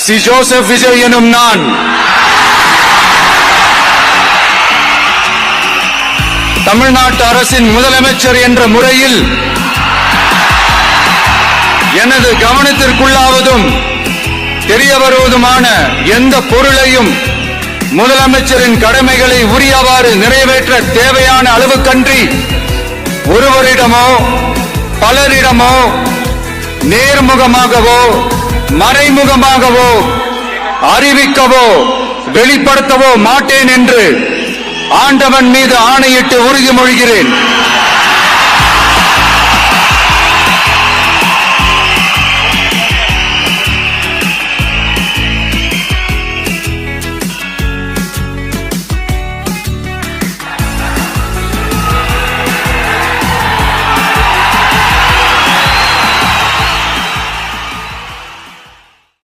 C Joseph Vijay எனும் நான் தமிழ்நாட்டு அரசின் முதலமைச்சர் என்ற முறையில் எனது கவனத்திற்குள்ளாவதும் தெரிய வருவதுமான எந்த பொருளையும் முதலமைச்சரின் கடமைகளை உரியவாறு நிறைவேற்ற தேவையான அளவுக்கன்றி ஒருவரிடமோ பலரிடமோ நேர்முகமாகவோ மறைமுகமாகவோ அறிவிக்கவோ வெளிப்படுத்தவோ மாட்டேன் என்று ஆண்டவன் மீது ஆணையிட்டு உறுதிமொழிகிறேன்.